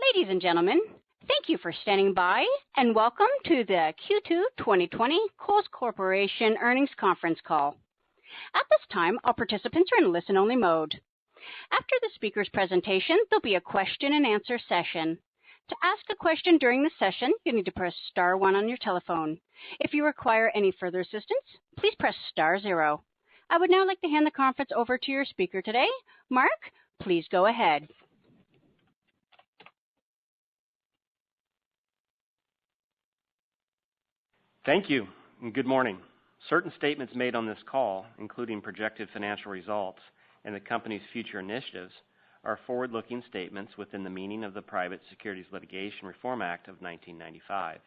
Ladies and gentlemen, thank you for standing by, and welcome to the Q2 2020 Kohl's Corporation Earnings Conference Call. At this time, all participants are in listen-only mode. After the speaker's presentation, there'll be a question-and-answer session. To ask a question during the session, you need to press star 1 on your telephone. If you require any further assistance, please press star 0. I would now like to hand the conference over to your speaker today. Mark, please go ahead. Thank you, and good morning. Certain statements made on this call, including projected financial results and the company's future initiatives, are forward-looking statements within the meaning of the Private Securities Litigation Reform Act of 1995.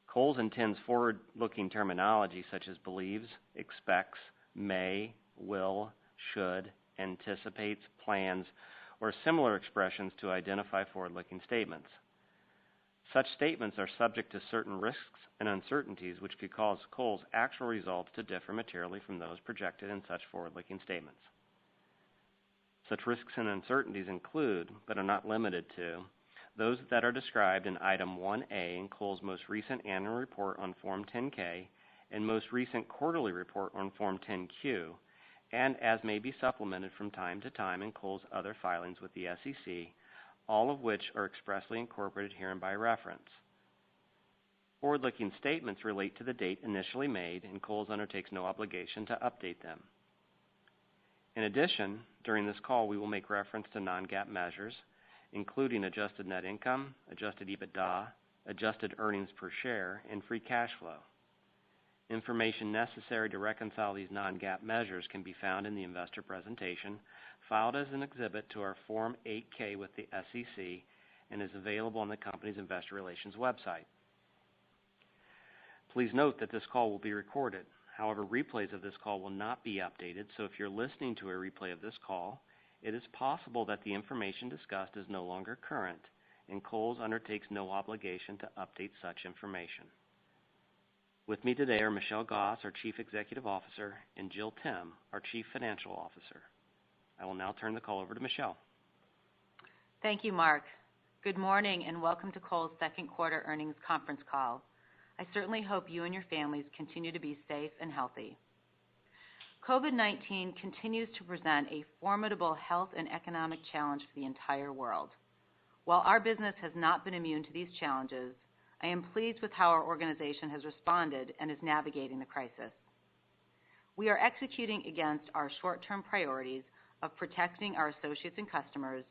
Kohl's intends forward-looking terminology such as believes, expects, may, will, should, anticipates, plans, or similar expressions to identify forward-looking statements. Such statements are subject to certain risks and uncertainties which could cause Kohl's actual results to differ materially from those projected in such forward-looking statements. Such risks and uncertainties include, but are not limited to, those that are described in Item 1A in Kohl's most recent annual report on Form 10-K and most recent quarterly report on Form 10-Q, and as may be supplemented from time to time in Kohl's other filings with the SEC, all of which are expressly incorporated herein by reference. Forward-looking statements relate to the date initially made, and Kohl's undertakes no obligation to update them. In addition, during this call, we will make reference to non-GAAP measures, including adjusted net income, adjusted EBITDA, adjusted earnings per share, and free cash flow. Information necessary to reconcile these non-GAAP measures can be found in the investor presentation filed as an exhibit to our Form 8-K with the SEC and is available on the company's investor relations website. Please note that this call will be recorded. However, replays of this call will not be updated, so if you're listening to a replay of this call, it is possible that the information discussed is no longer current, and Kohl's undertakes no obligation to update such information. With me today are Michelle Goss, our Chief Executive Officer, and Jill Timm, our Chief Financial Officer. I will now turn the call over to Michelle. Thank you, Mark. Good morning and welcome to Kohl's second quarter earnings conference call. I certainly hope you and your families continue to be safe and healthy. COVID-19 continues to present a formidable health and economic challenge for the entire world. While our business has not been immune to these challenges, I am pleased with how our organization has responded and is navigating the crisis. We are executing against our short-term priorities of protecting our associates and customers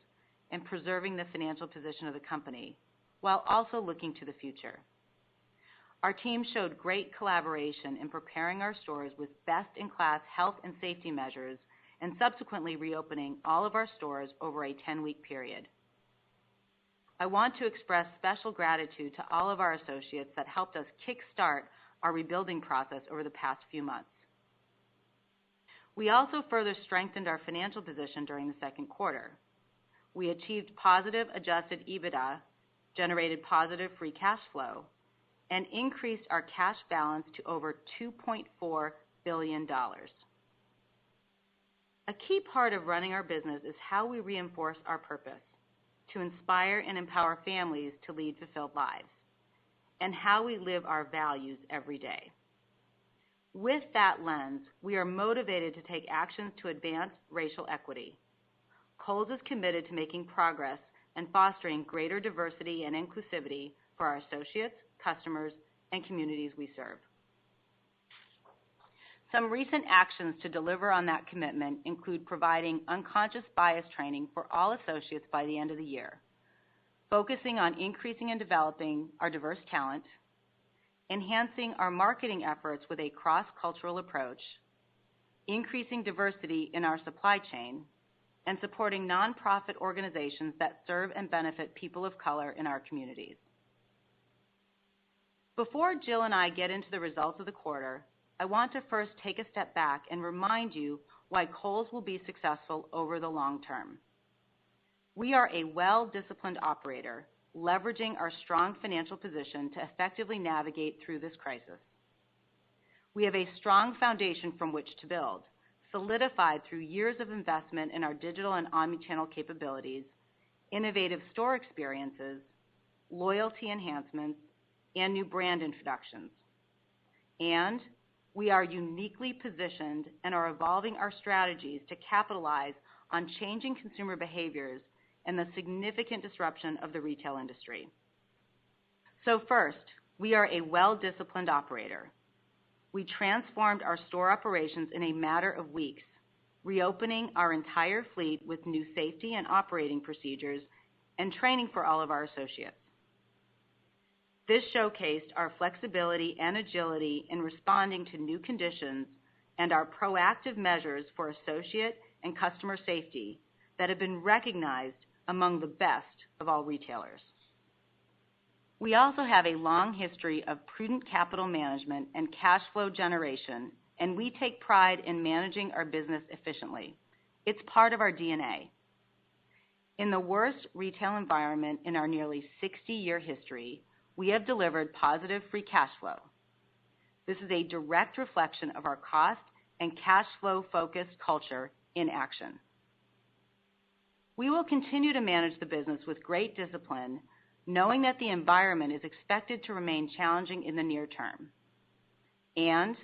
and preserving the financial position of the company, while also looking to the future. Our team showed great collaboration in preparing our stores with best-in-class health and safety measures and subsequently reopening all of our stores over a 10-week period. I want to express special gratitude to all of our associates that helped us kickstart our rebuilding process over the past few months. We also further strengthened our financial position during the second quarter. We achieved positive adjusted EBITDA, generated positive free cash flow, and increased our cash balance to over $2.4 billion. A key part of running our business is how we reinforce our purpose, to inspire and empower families to lead fulfilled lives, and how we live our values every day. With that lens, we are motivated to take actions to advance racial equity. Kohl's is committed to making progress and fostering greater diversity and inclusivity for our associates, customers, and communities we serve. Some recent actions to deliver on that commitment include providing unconscious bias training for all associates by the end of the year, focusing on increasing and developing our diverse talent, enhancing our marketing efforts with a cross-cultural approach, increasing diversity in our supply chain, and supporting nonprofit organizations that serve and benefit people of color in our communities. Before Jill and I get into the results of the quarter, I want to first take a step back and remind you why Kohl's will be successful over the long term. We are a well-disciplined operator, leveraging our strong financial position to effectively navigate through this crisis. We have a strong foundation from which to build, solidified through years of investment in our digital and omnichannel capabilities, innovative store experiences, loyalty enhancements, and new brand introductions. And we are uniquely positioned and are evolving our strategies to capitalize on changing consumer behaviors and the significant disruption of the retail industry. So first, we are a well-disciplined operator. We transformed our store operations in a matter of weeks, reopening our entire fleet with new safety and operating procedures and training for all of our associates. This showcased our flexibility and agility in responding to new conditions and our proactive measures for associate and customer safety that have been recognized among the best of all retailers. We also have a long history of prudent capital management and cash flow generation, and we take pride in managing our business efficiently. It's part of our DNA. In the worst retail environment in our nearly 60-year history, we have delivered positive free cash flow. This is a direct reflection of our cost and cash flow focused culture in action. We will continue to manage the business with great discipline, knowing that the environment is expected to remain challenging in the near term. And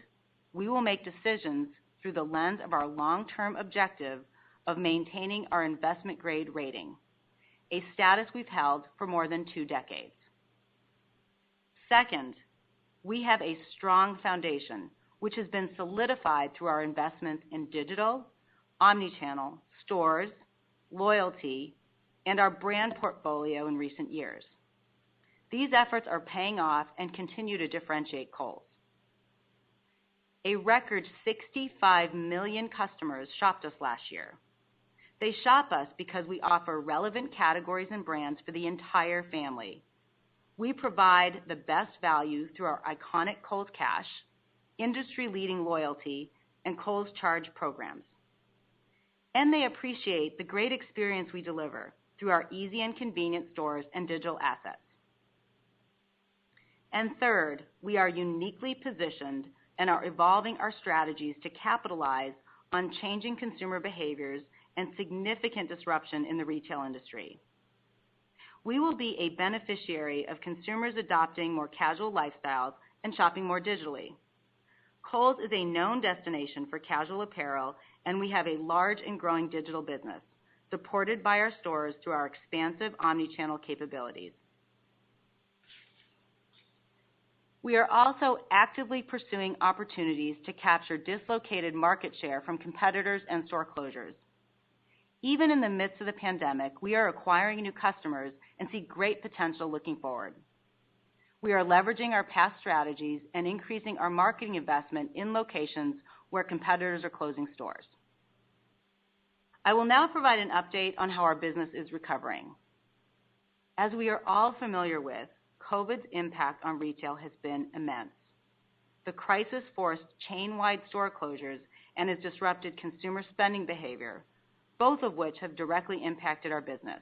we will make decisions through the lens of our long-term objective of maintaining our investment grade rating, a status we've held for more than 2 decades. Second, we have a strong foundation, which has been solidified through our investments in digital, omnichannel, stores, loyalty, and our brand portfolio in recent years. These efforts are paying off and continue to differentiate Kohl's. A record 65 million customers shopped us last year. They shop us because we offer relevant categories and brands for the entire family. We provide the best value through our iconic Kohl's Cash, industry-leading loyalty, and Kohl's Charge programs. And they appreciate the great experience we deliver through our easy and convenient stores and digital assets. And third, we are uniquely positioned and are evolving our strategies to capitalize on changing consumer behaviors and significant disruption in the retail industry. We will be a beneficiary of consumers adopting more casual lifestyles and shopping more digitally. Kohl's is a known destination for casual apparel, and we have a large and growing digital business, supported by our stores through our expansive omnichannel capabilities. We are also actively pursuing opportunities to capture dislocated market share from competitors and store closures. Even in the midst of the pandemic, we are acquiring new customers and see great potential looking forward. We are leveraging our past strategies and increasing our marketing investment in locations where competitors are closing stores. I will now provide an update on how our business is recovering. As we are all familiar with, COVID's impact on retail has been immense. The crisis forced chain-wide store closures and has disrupted consumer spending behavior, both of which have directly impacted our business.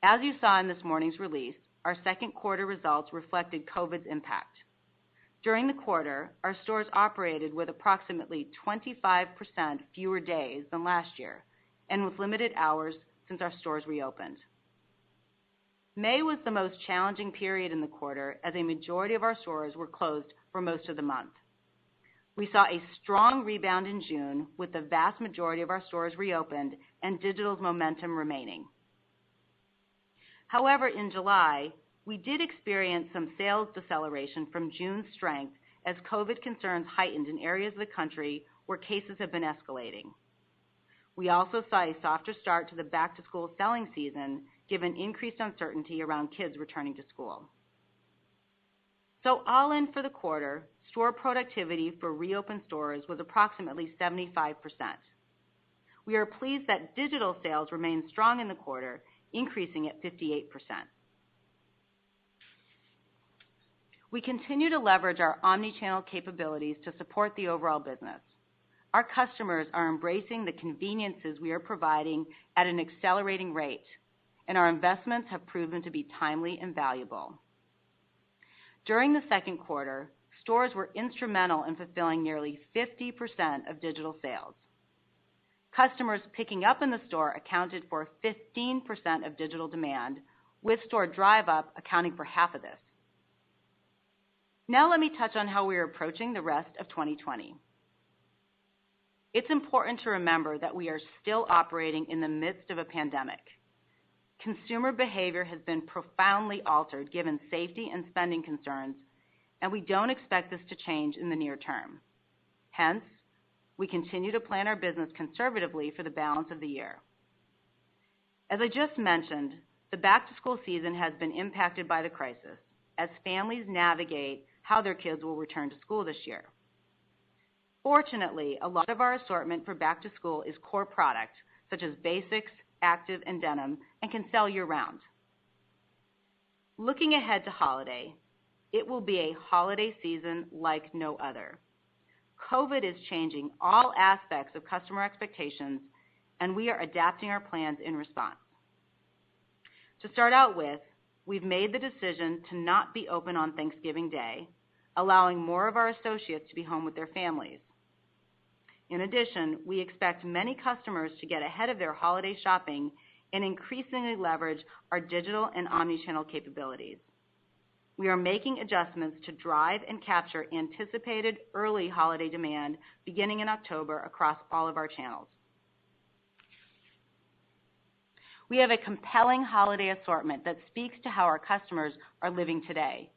As you saw in this morning's release, our second quarter results reflected COVID's impact. During the quarter, our stores operated with approximately 25% fewer days than last year and with limited hours since our stores reopened. May was the most challenging period in the quarter as a majority of our stores were closed for most of the month. We saw a strong rebound in June with the vast majority of our stores reopened and digital's momentum remaining. However, in July, we did experience some sales deceleration from June's strength as COVID concerns heightened in areas of the country where cases have been escalating. We also saw a softer start to the back-to-school selling season given increased uncertainty around kids returning to school. So all in for the quarter, store productivity for reopened stores was approximately 75%. We are pleased that digital sales remained strong in the quarter, increasing at 58%. We continue to leverage our omnichannel capabilities to support the overall business. Our customers are embracing the conveniences we are providing at an accelerating rate, and our investments have proven to be timely and valuable. During the second quarter, stores were instrumental in fulfilling nearly 50% of digital sales. Customers picking up in the store accounted for 15% of digital demand, with store drive-up accounting for half of this. Now let me touch on how we are approaching the rest of 2020. It's important to remember that we are still operating in the midst of a pandemic. Consumer behavior has been profoundly altered given safety and spending concerns, and we don't expect this to change in the near term. Hence, we continue to plan our business conservatively for the balance of the year. As I just mentioned, the back-to-school season has been impacted by the crisis as families navigate how their kids will return to school this year. Fortunately, a lot of our assortment for back-to-school is core product, such as basics, active, and denim, and can sell year-round. Looking ahead to holiday, it will be a holiday season like no other. COVID is changing all aspects of customer expectations, and we are adapting our plans in response. To start out with, we've made the decision to not be open on Thanksgiving Day, allowing more of our associates to be home with their families. In addition, we expect many customers to get ahead of their holiday shopping and increasingly leverage our digital and omnichannel capabilities. We are making adjustments to drive and capture anticipated early holiday demand beginning in October across all of our channels. We have a compelling holiday assortment that speaks to how our customers are living today.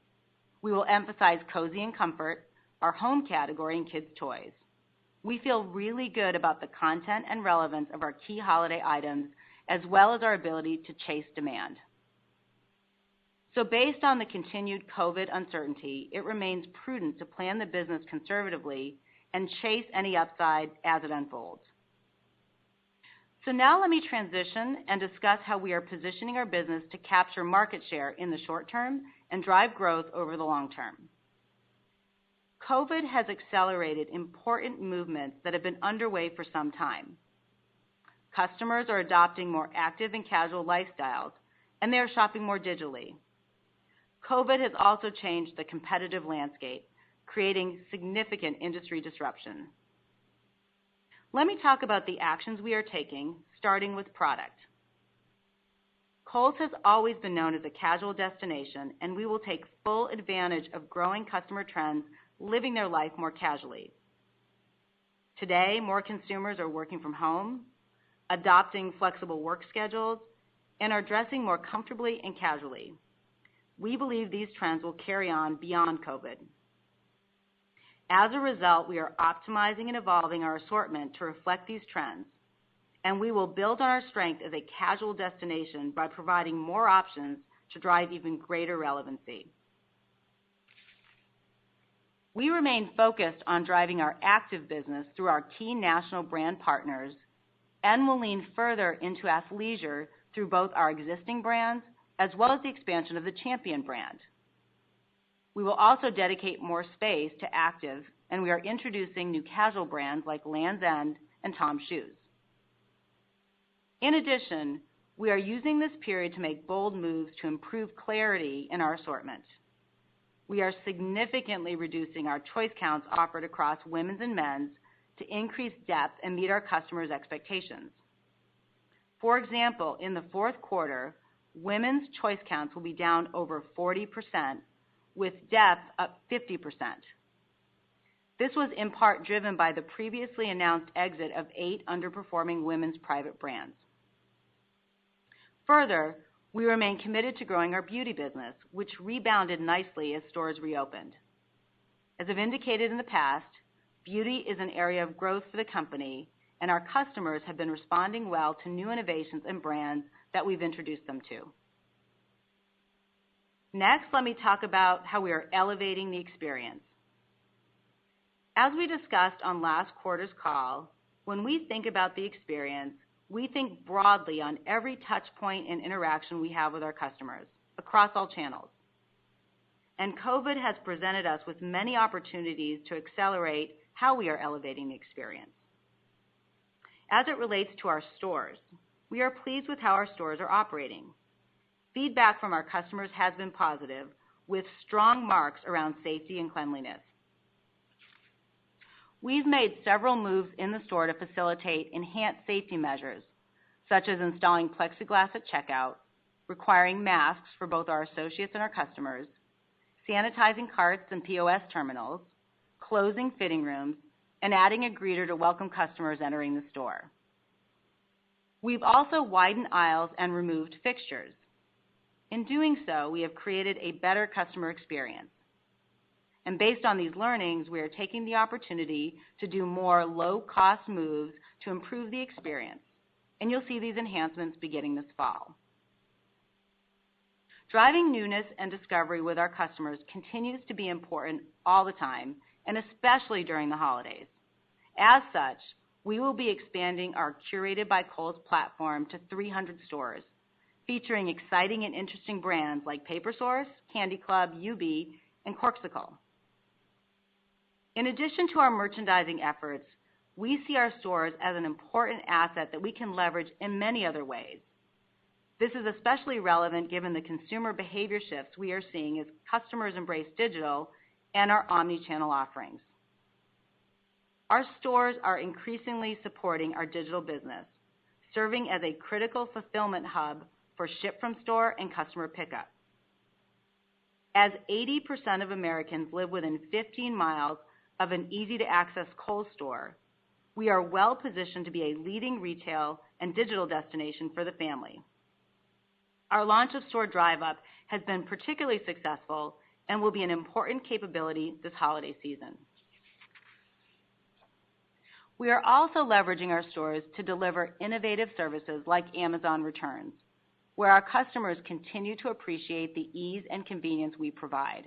We will emphasize cozy and comfort, our home category, and kids' toys. We feel really good about the content and relevance of our key holiday items, as well as our ability to chase demand. So based on the continued COVID uncertainty, it remains prudent to plan the business conservatively and chase any upside as it unfolds. So now let me transition and discuss how we are positioning our business to capture market share in the short term and drive growth over the long term. COVID has accelerated important movements that have been underway for some time. Customers are adopting more active and casual lifestyles, and they are shopping more digitally. COVID has also changed the competitive landscape, creating significant industry disruption. Let me talk about the actions we are taking, starting with product. Kohl's has always been known as a casual destination, and we will take full advantage of growing customer trends living their life more casually. Today, more consumers are working from home, adopting flexible work schedules, and are dressing more comfortably and casually. We believe these trends will carry on beyond COVID. As a result, we are optimizing and evolving our assortment to reflect these trends, and we will build on our strength as a casual destination by providing more options to drive even greater relevancy. We remain focused on driving our active business through our key national brand partners and will lean further into athleisure through both our existing brands as well as the expansion of the Champion brand. We will also dedicate more space to active, and we are introducing new casual brands like Land's End and Tom's Shoes. In addition, we are using this period to make bold moves to improve clarity in our assortment. We are significantly reducing our choice counts offered across women's and men's to increase depth and meet our customers' expectations. For example, in the fourth quarter, women's choice counts will be down over 40%, with depth up 50%. This was in part driven by the previously announced exit of 8 underperforming women's private brands. Further, we remain committed to growing our beauty business, which rebounded nicely as stores reopened. As I've indicated in the past, beauty is an area of growth for the company, and our customers have been responding well to new innovations and brands that we've introduced them to. Next, let me talk about how we are elevating the experience. As we discussed on last quarter's call, when we think about the experience, we think broadly on every touch point and interaction we have with our customers across all channels. And COVID has presented us with many opportunities to accelerate how we are elevating the experience. As it relates to our stores, we are pleased with how our stores are operating. Feedback from our customers has been positive, with strong marks around safety and cleanliness. We've made several moves in the store to facilitate enhanced safety measures, such as installing plexiglass at checkout, requiring masks for both our associates and our customers, sanitizing carts and POS terminals, closing fitting rooms, and adding a greeter to welcome customers entering the store. We've also widened aisles and removed fixtures. In doing so, we have created a better customer experience. And based on these learnings, we are taking the opportunity to do more low-cost moves to improve the experience. And you'll see these enhancements beginning this fall. Driving newness and discovery with our customers continues to be important all the time, and especially during the holidays. As such, we will be expanding our Curated by Kohl's platform to 300 stores, featuring exciting and interesting brands like Paper Source, Candy Club, UB, and Corksicle. In addition to our merchandising efforts, we see our stores as an important asset that we can leverage in many other ways. This is especially relevant given the consumer behavior shifts we are seeing as customers embrace digital and our omni-channel offerings. Our stores are increasingly supporting our digital business, serving as a critical fulfillment hub for ship from store and customer pickup. As 80% of Americans live within 15 miles of an easy-to-access Kohl's store, we are well positioned to be a leading retail and digital destination for the family. Our launch of Store Drive Up has been particularly successful and will be an important capability this holiday season. We are also leveraging our stores to deliver innovative services like Amazon Returns, where our customers continue to appreciate the ease and convenience we provide.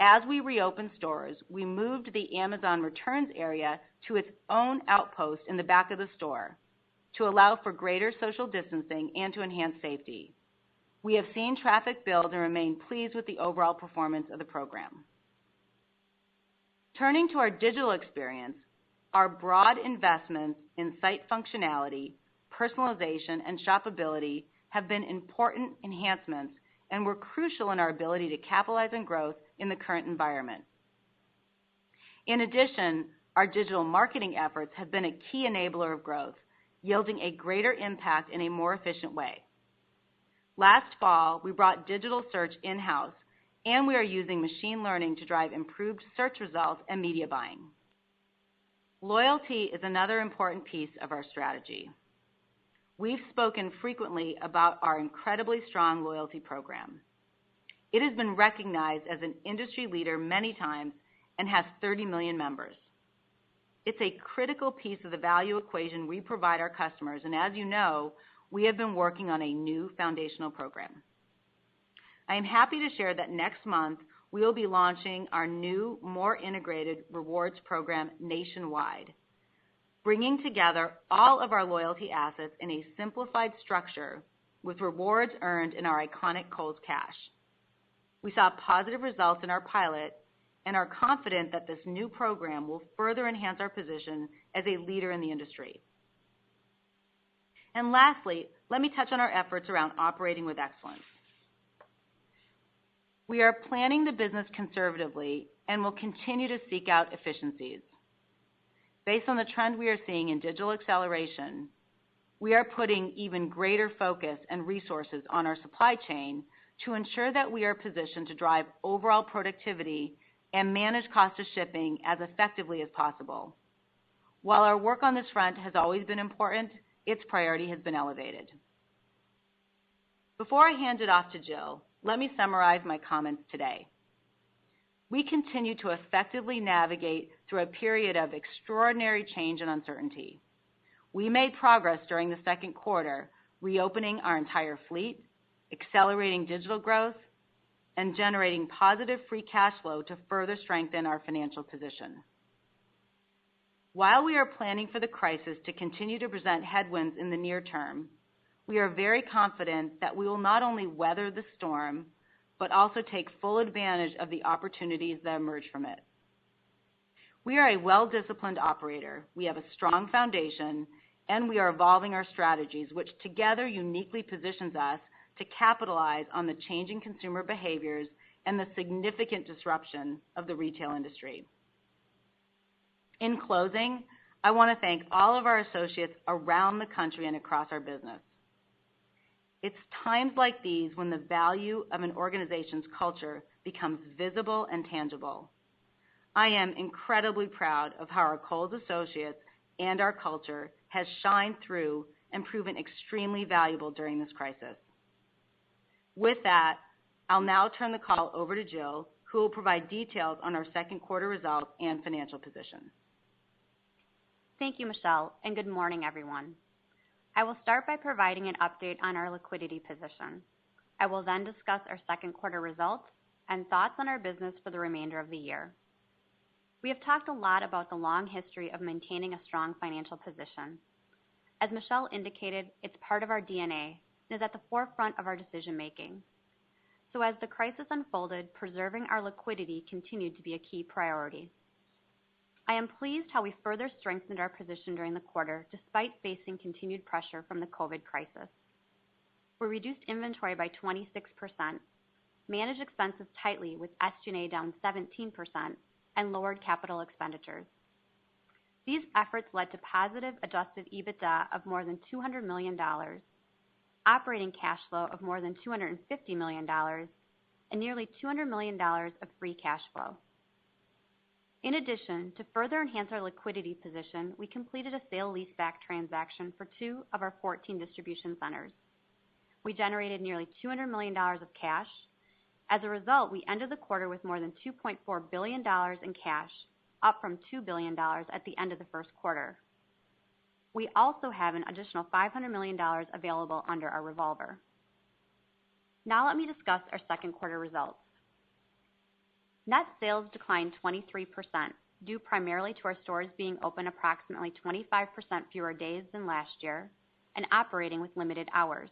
As we reopened stores, we moved the Amazon Returns area to its own outpost in the back of the store to allow for greater social distancing and to enhance safety. We have seen traffic build and remain pleased with the overall performance of the program. Turning to our digital experience, our broad investments in site functionality, personalization, and shoppability have been important enhancements and were crucial in our ability to capitalize on growth in the current environment. In addition, our digital marketing efforts have been a key enabler of growth, yielding a greater impact in a more efficient way. Last fall, we brought digital search in-house, and we are using machine learning to drive improved search results and media buying. Loyalty is another important piece of our strategy. We've spoken frequently about our incredibly strong loyalty program. It has been recognized as an industry leader many times and has 30 million members. It's a critical piece of the value equation we provide our customers, and as you know, we have been working on a new foundational program. I am happy to share that next month we will be launching our new, more integrated rewards program nationwide, bringing together all of our loyalty assets in a simplified structure with rewards earned in our iconic Kohl's Cash. We saw positive results in our pilot and are confident that this new program will further enhance our position as a leader in the industry. And lastly, let me touch on our efforts around operating with excellence. We are planning the business conservatively and will continue to seek out efficiencies. Based on the trend we are seeing in digital acceleration, we are putting even greater focus and resources on our supply chain to ensure that we are positioned to drive overall productivity and manage cost of shipping as effectively as possible. While our work on this front has always been important, its priority has been elevated. Before I hand it off to Jill, let me summarize my comments today. We continue to effectively navigate through a period of extraordinary change and uncertainty. We made progress during the second quarter, reopening our entire fleet, accelerating digital growth, and generating positive free cash flow to further strengthen our financial position. While we are planning for the crisis to continue to present headwinds in the near term, we are very confident that we will not only weather the storm, but also take full advantage of the opportunities that emerge from it. We are a well-disciplined operator. We have a strong foundation, and we are evolving our strategies, which together uniquely positions us to capitalize on the changing consumer behaviors and the significant disruption of the retail industry. In closing, I want to thank all of our associates around the country and across our business. It's times like these when the value of an organization's culture becomes visible and tangible. I am incredibly proud of how our Kohl's associates and our culture has shined through and proven extremely valuable during this crisis. With that, I'll now turn the call over to Jill, who will provide details on our second quarter results and financial position. Thank you, Michelle, and good morning, everyone. I will start by providing an update on our liquidity position. I will then discuss our second quarter results and thoughts on our business for the remainder of the year. We have talked a lot about the long history of maintaining a strong financial position. As Michelle indicated, it's part of our DNA and is at the forefront of our decision making. So as the crisis unfolded, preserving our liquidity continued to be a key priority. I am pleased how we further strengthened our position during the quarter despite facing continued pressure from the COVID crisis. We reduced inventory by 26%, managed expenses tightly with SG&A down 17%, and lowered capital expenditures. These efforts led to positive adjusted EBITDA of more than $200 million, operating cash flow of more than $250 million, and nearly $200 million of free cash flow. In addition, to further enhance our liquidity position, we completed a sale-leaseback transaction for 2 of our 14 distribution centers. We generated nearly $200 million of cash. As a result, we ended the quarter with more than $2.4 billion in cash, up from $2 billion at the end of the first quarter. We also have an additional $500 million available under our revolver. Now let me discuss our second quarter results. Net sales declined 23%, due primarily to our stores being open approximately 25% fewer days than last year and operating with limited hours.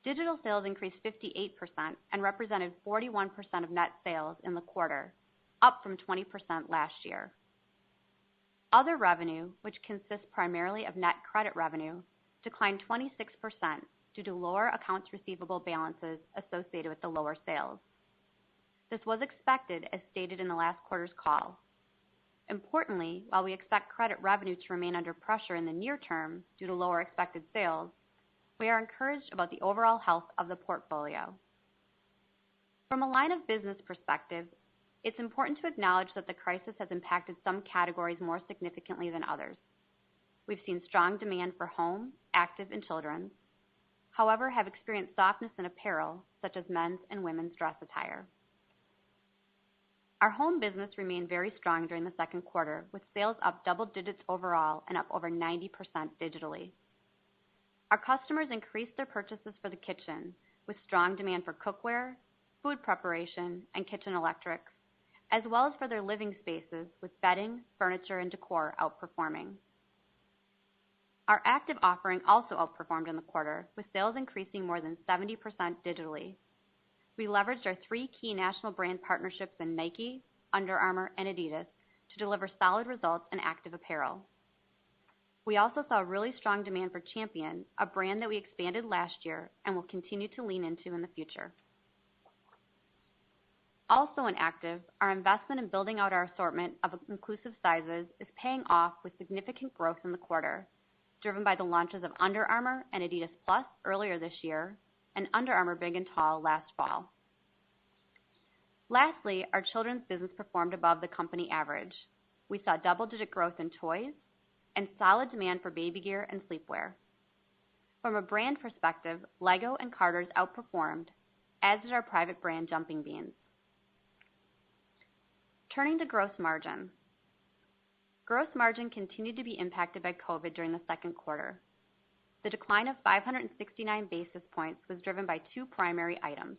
Digital sales increased 58% and represented 41% of net sales in the quarter, up from 20% last year. Other revenue, which consists primarily of net credit revenue, declined 26% due to lower accounts receivable balances associated with the lower sales. This was expected as stated in the last quarter's call. Importantly, while we expect credit revenue to remain under pressure in the near term due to lower expected sales, we are encouraged about the overall health of the portfolio. From a line of business perspective, it's important to acknowledge that the crisis has impacted some categories more significantly than others. We've seen strong demand for home, active, and children's, however, have experienced softness in apparel, such as men's and women's dress attire. Our home business remained very strong during the second quarter, with sales up double digits overall and up over 90% digitally. Our customers increased their purchases for the kitchen, with strong demand for cookware, food preparation, and kitchen electrics, as well as for their living spaces, with bedding, furniture, and decor outperforming. Our active offering also outperformed in the quarter, with sales increasing more than 70% digitally. We leveraged our 3 key national brand partnerships in Nike, Under Armour, and Adidas to deliver solid results in active apparel. We also saw really strong demand for Champion, a brand that we expanded last year and will continue to lean into in the future. Also in active, our investment in building out our assortment of inclusive sizes is paying off with significant growth in the quarter, driven by the launches of Under Armour and Adidas Plus earlier this year, and Under Armour Big and Tall last fall. Lastly, our children's business performed above the company average. We saw double-digit growth in toys and solid demand for baby gear and sleepwear. From a brand perspective, Lego and Carter's outperformed, as did our private brand Jumping Beans. Turning to gross margin. Gross margin continued to be impacted by COVID during the second quarter. The decline of 569 basis points was driven by 2 primary items.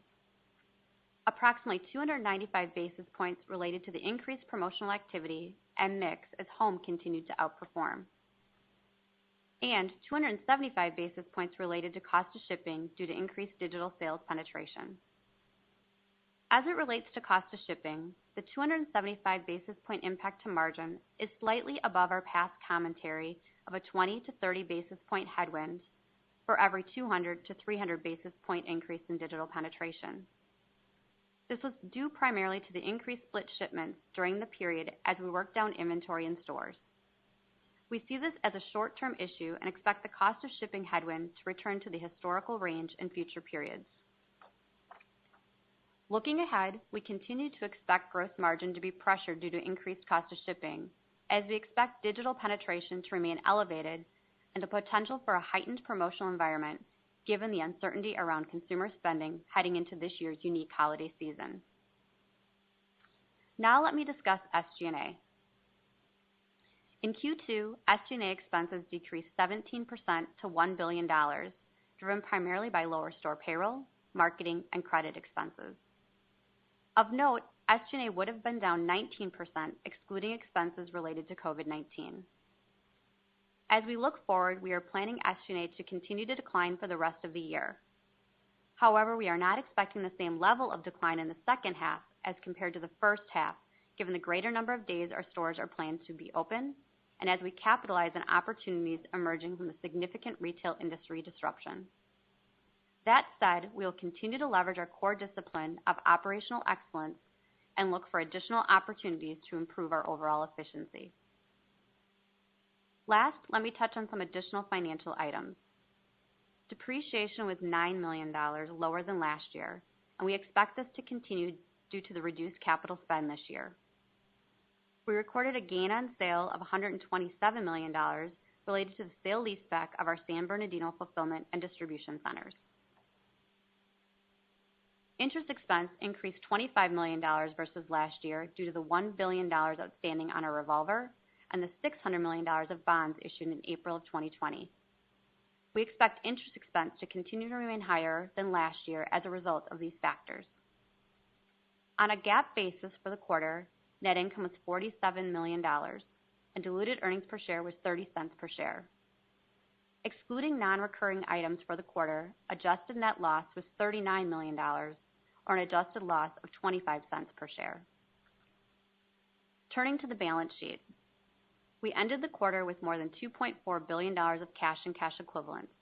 Approximately 295 basis points related to the increased promotional activity and mix as home continued to outperform, and 275 basis points related to cost of shipping due to increased digital sales penetration. As it relates to cost of shipping, the 275 basis point impact to margin is slightly above our past commentary of a 20 to 30 basis point headwind for every 200 to 300 basis point increase in digital penetration. This was due primarily to the increased split shipments during the period as we worked down inventory in stores. We see this as a short-term issue and expect the cost of shipping headwind to return to the historical range in future periods. Looking ahead, we continue to expect gross margin to be pressured due to increased cost of shipping, as we expect digital penetration to remain elevated and the potential for a heightened promotional environment given the uncertainty around consumer spending heading into this year's unique holiday season. Now let me discuss SG&A. In Q2, SG&A expenses decreased 17% to $1 billion, driven primarily by lower store payroll, marketing, and credit expenses. Of note, SG&A would have been down 19%, excluding expenses related to COVID-19. As we look forward, we are planning SG&A to continue to decline for the rest of the year. However, we are not expecting the same level of decline in the second half as compared to the first half, given the greater number of days our stores are planned to be open, and as we capitalize on opportunities emerging from the significant retail industry disruption. That said, we will continue to leverage our core discipline of operational excellence and look for additional opportunities to improve our overall efficiency. Last, let me touch on some additional financial items. Depreciation was $9 million lower than last year, and we expect this to continue due to the reduced capital spend this year. We recorded a gain on sale of $127 million related to the sale leaseback of our San Bernardino fulfillment and distribution centers. Interest expense increased $25 million versus last year due to the $1 billion outstanding on our revolver and the $600 million of bonds issued in April of 2020. We expect interest expense to continue to remain higher than last year as a result of these factors. On a GAAP basis for the quarter, net income was $47 million, and diluted earnings per share was 30 cents per share. Excluding non-recurring items for the quarter, adjusted net loss was $39 million, or an adjusted loss of 25 cents per share. Turning to the balance sheet, we ended the quarter with more than $2.4 billion of cash and cash equivalents.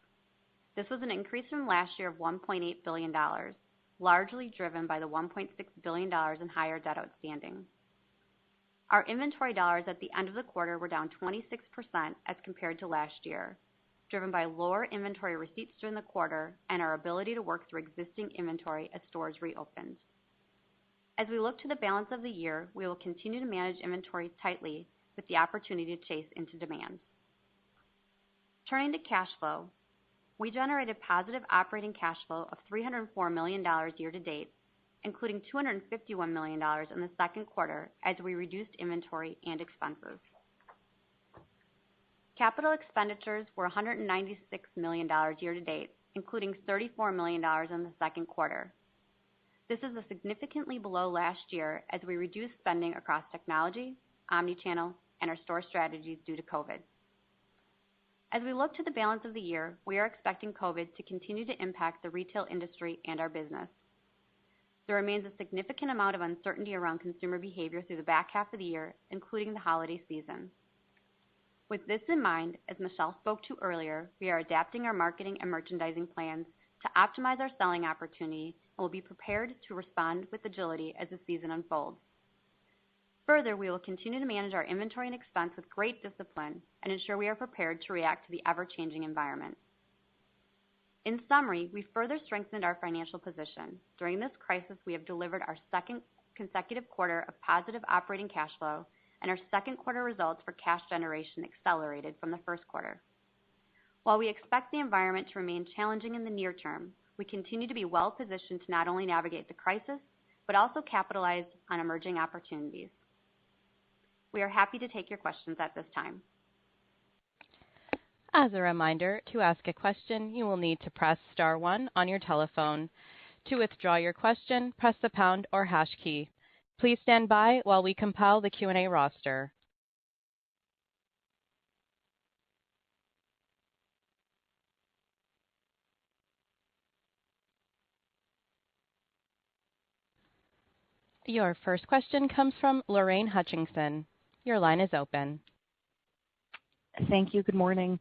This was an increase from last year of $1.8 billion, largely driven by the $1.6 billion in higher debt outstanding. Our inventory dollars at the end of the quarter were down 26% as compared to last year, driven by lower inventory receipts during the quarter and our ability to work through existing inventory as stores reopened. As we look to the balance of the year, we will continue to manage inventory tightly with the opportunity to chase into demand. Turning to cash flow, we generated positive operating cash flow of $304 million year to date, including $251 million in the second quarter as we reduced inventory and expenses. Capital expenditures were $196 million year to date, including $34 million in the second quarter. This is significantly below last year as we reduced spending across technology, omnichannel, and our store strategies due to COVID. As we look to the balance of the year, we are expecting COVID to continue to impact the retail industry and our business. There remains a significant amount of uncertainty around consumer behavior through the back half of the year, including the holiday season. With this in mind, as Michelle spoke to earlier, we are adapting our marketing and merchandising plans to optimize our selling opportunity and will be prepared to respond with agility as the season unfolds. Further, we will continue to manage our inventory and expense with great discipline and ensure we are prepared to react to the ever-changing environment. In summary, we further strengthened our financial position. During this crisis, we have delivered our second consecutive quarter of positive operating cash flow, and our second quarter results for cash generation accelerated from the first quarter. While we expect the environment to remain challenging in the near term, we continue to be well positioned to not only navigate the crisis, but also capitalize on emerging opportunities. We are happy to take your questions at this time. As a reminder, to ask a question, you will need to press star 1 on your telephone. To withdraw your question, press the pound or hash key. Please stand by while we compile the Q&A roster. Your first question comes from Lorraine Hutchinson. Your line is open. Thank you. Good morning.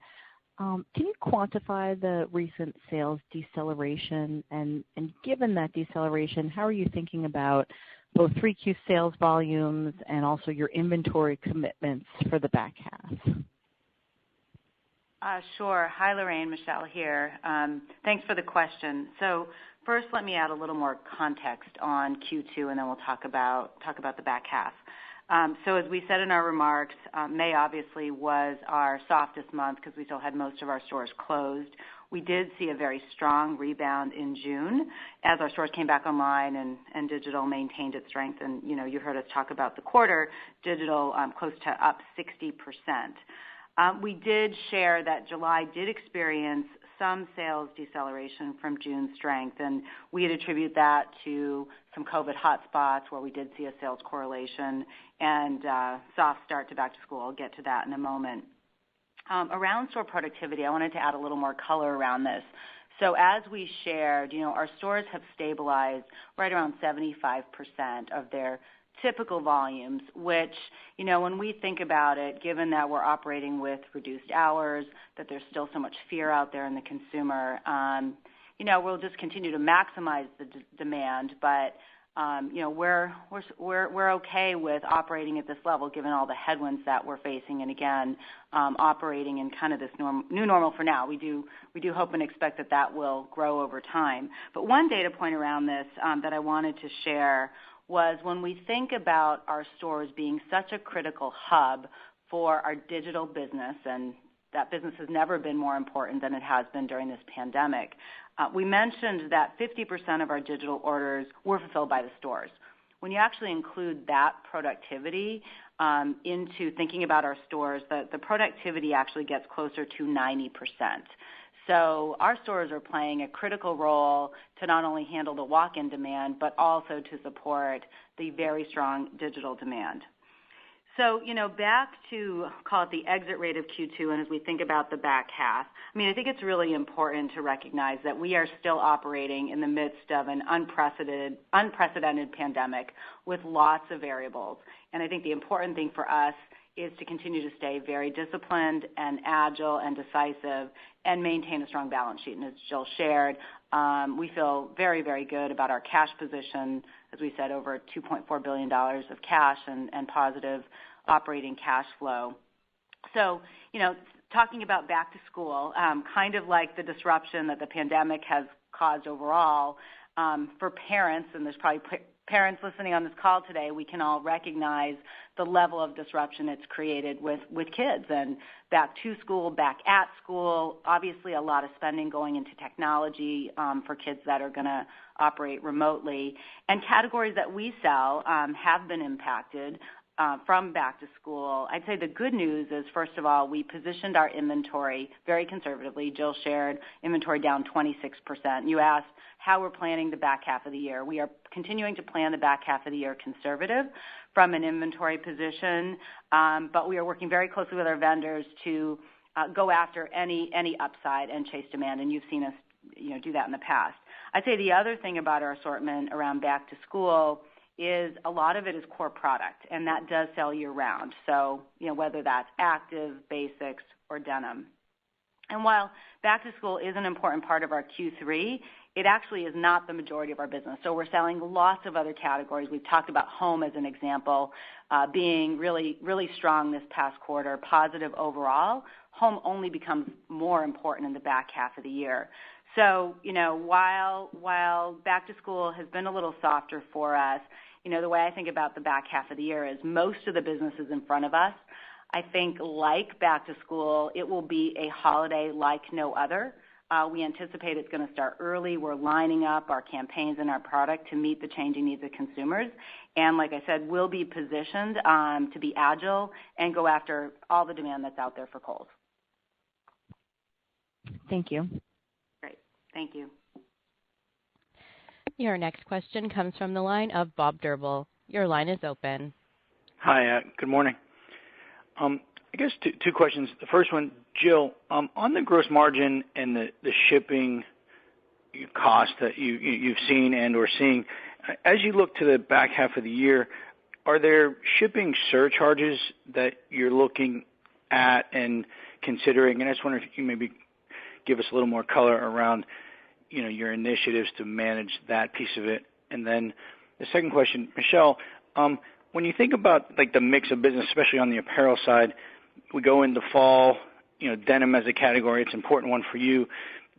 Can you quantify the recent sales deceleration? And given that deceleration, how are you thinking about both 3Q sales volumes and also your inventory commitments for the back half? Sure. Hi, Lorraine. Michelle here. Thanks for the question. So first, let me add a little more context on Q2, and then we'll talk about the back half. So as we said in our remarks, May obviously was our softest month because we still had most of our stores closed. We did see a very strong rebound in June as our stores came back online and digital maintained its strength. And, you heard us talk about the quarter, digital close to up 60%. We did share that July did experience some sales deceleration from June's strength, and we'd attribute that to some COVID hotspots where we did see a sales correlation and soft start to back to school. I'll get to that in a moment. Around store productivity, I wanted to add a little more color around this. So as we shared, our stores have stabilized right around 75% of their typical volumes, which, when we think about it, given that we're operating with reduced hours, that there's still so much fear out there in the consumer, we'll just continue to maximize the demand, but we're okay with operating at this level given all the headwinds that we're facing, and again, operating in kind of this new normal for now. We do hope and expect that will grow over time. But one data point around this that I wanted to share was when we think about our stores being such a critical hub for our digital business, and that business has never been more important than it has been during this pandemic. We mentioned that 50% of our digital orders were fulfilled by the stores. When you actually include that productivity into thinking about our stores, the productivity actually gets closer to 90%. So our stores are playing a critical role to not only handle the walk-in demand, but also to support the very strong digital demand. So, back to, call it the exit rate of Q2, and as we think about the back half, I think it's really important to recognize that we are still operating in the midst of an unprecedented pandemic with lots of variables. And I think the important thing for us is to continue to stay very disciplined and agile and decisive and maintain a strong balance sheet. And as Jill shared, we feel very, very good about our cash position, as we said, over $2.4 billion of cash and positive operating cash flow. So, talking about back to school, kind of like the disruption that the pandemic has caused overall, for parents, and there's probably parents listening on this call today, we can all recognize the level of disruption it's created with kids and back to school, back at school, obviously a lot of spending going into technology for kids that are going to operate remotely. And categories that we sell have been impacted from back to school. I'd say the good news is, first of all, we positioned our inventory very conservatively. Jill shared inventory down 26%. You asked how we're planning the back half of the year. We are continuing to plan the back half of the year conservative from an inventory position, but we are working very closely with our vendors to go after any upside and chase demand, and you've seen us do that in the past. I'd say the other thing about our assortment around back to school is a lot of it is core product, and that does sell year-round. So, whether that's active, basics, or denim. And while back to school is an important part of our Q3, it actually is not the majority of our business. So we're selling lots of other categories. We've talked about home as an example, being really, really strong this past quarter, positive overall. Home only becomes more important in the back half of the year. So, while back to school has been a little softer for us, the way I think about the back half of the year is most of the business is in front of us. I think like back to school, it will be a holiday like no other. We anticipate it's going to start early. We're lining up our campaigns and our product to meet the changing needs of consumers. And like I said, we'll be positioned to be agile and go after all the demand that's out there for Kohl's. Thank you. Great. Thank you. Your next question comes from the line of Bob Drbul. Your line is open. Hi, good morning. I guess two questions. The first one, Jill, on the gross margin and the shipping cost that you've seen and or seeing, as you look to the back half of the year, are there shipping surcharges that you're looking at? And considering? And I just wonder if you maybe give us a little more color around, your initiatives to manage that piece of it. And then the second question, Michelle, when you think about like the mix of business, especially on the apparel side, we go into fall, denim as a category, it's an important one for you.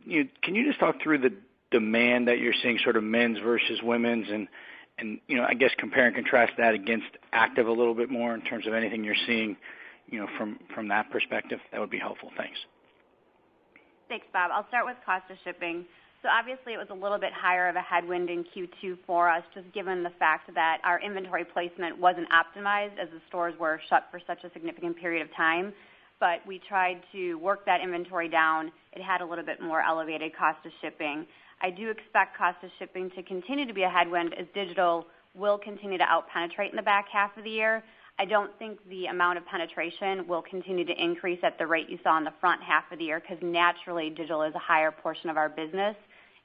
Can you just talk through the demand that you're seeing, sort of men's versus women's, and I guess compare and contrast that against active a little bit more in terms of anything you're seeing, from that perspective? That would be helpful. Thanks. Thanks, Bob. I'll start with cost of shipping. So obviously it was a little bit higher of a headwind in Q2 for us, just given the fact that our inventory placement wasn't optimized as the stores were shut for such a significant period of time. But we tried to work that inventory down. It had a little bit more elevated cost of shipping. I do expect cost of shipping to continue to be a headwind as digital will continue to out-penetrate in the back half of the year. I don't think the amount of penetration will continue to increase at the rate you saw in the front half of the year, because naturally digital is a higher portion of our business,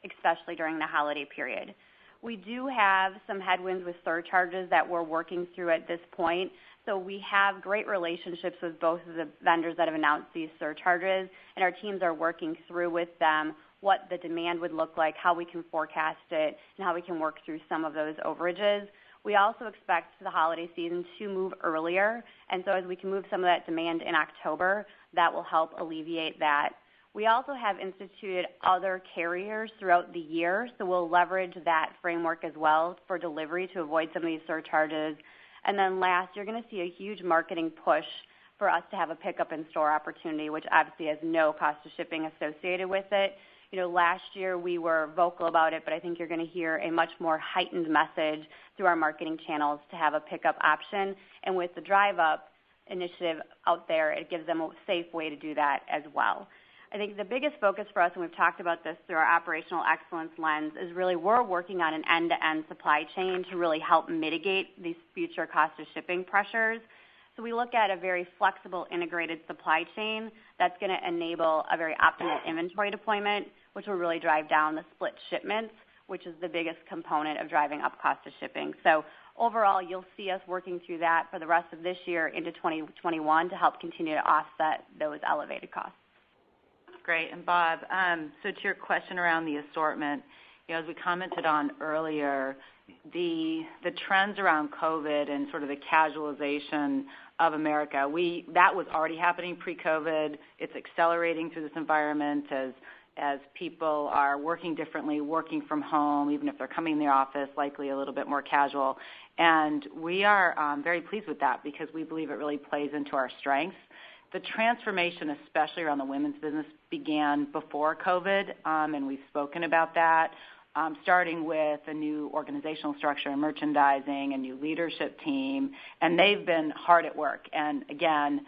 especially during the holiday period. We do have some headwinds with surcharges that we're working through at this point. So we have great relationships with both of the vendors that have announced these surcharges, and our teams are working through with them what the demand would look like, how we can forecast it, and how we can work through some of those overages. We also expect the holiday season to move earlier, and so as we can move some of that demand in October, that will help alleviate that. We also have instituted other carriers throughout the year, so we'll leverage that framework as well for delivery to avoid some of these surcharges. And then last, you're going to see a huge marketing push for us to have a pickup in store opportunity, which obviously has no cost of shipping associated with it. Last year we were vocal about it, but I think you're going to hear a much more heightened message through our marketing channels to have a pickup option. And with the Drive Up initiative out there, it gives them a safe way to do that as well. I think the biggest focus for us, and we've talked about this through our operational excellence lens, is really we're working on an end-to-end supply chain to really help mitigate these future cost of shipping pressures. So we look at a very flexible, integrated supply chain that's going to enable a very optimal inventory deployment, which will really drive down the split shipments, which is the biggest component of driving up cost of shipping. So overall, you'll see us working through that for the rest of this year into 2021 to help continue to offset those elevated costs. Great. And Bob, so to your question around the assortment, as we commented on earlier, the trends around COVID and sort of the casualization of America, that was already happening pre-COVID. It's accelerating through this environment as people are working differently, working from home, even if they're coming in the office, likely a little bit more casual. And we are very pleased with that because we believe it really plays into our strengths. The transformation, especially around the women's business, began before COVID, and we've spoken about that, starting with a new organizational structure and merchandising, a new leadership team, and they've been hard at work. And again,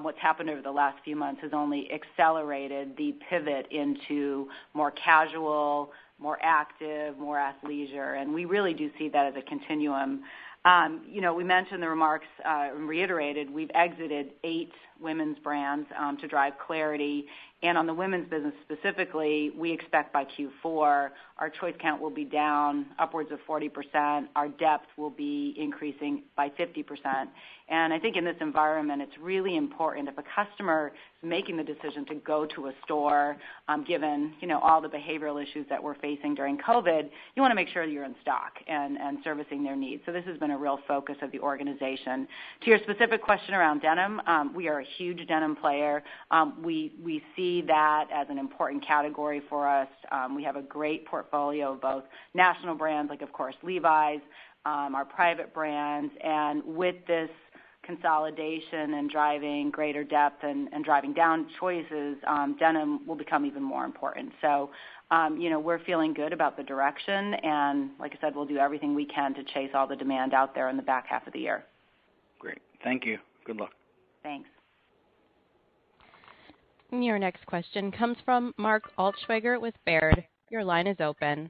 what's happened over the last few months has only accelerated the pivot into more casual, more active, more athleisure, and we really do see that as a continuum. We mentioned the remarks and reiterated we've exited 8 women's brands to drive clarity. And on the women's business specifically, we expect by Q4 our choice count will be down upwards of 40%. Our depth will be increasing by 50%. And I think in this environment, it's really important if a customer is making the decision to go to a store, given all the behavioral issues that we're facing during COVID, you want to make sure that you're in stock and servicing their needs. So this has been a real focus of the organization. To your specific question around denim, we are a huge denim player. We see that as an important category for us. We have a great portfolio of both national brands, like of course Levi's, our private brands, and with this consolidation and driving greater depth and driving down choices, denim will become even more important. So, we're feeling good about the direction, and like I said, we'll do everything we can to chase all the demand out there in the back half of the year. Great. Thank you. Good luck. Thanks. Your next question comes from Mark Altschwager with Baird. Your line is open.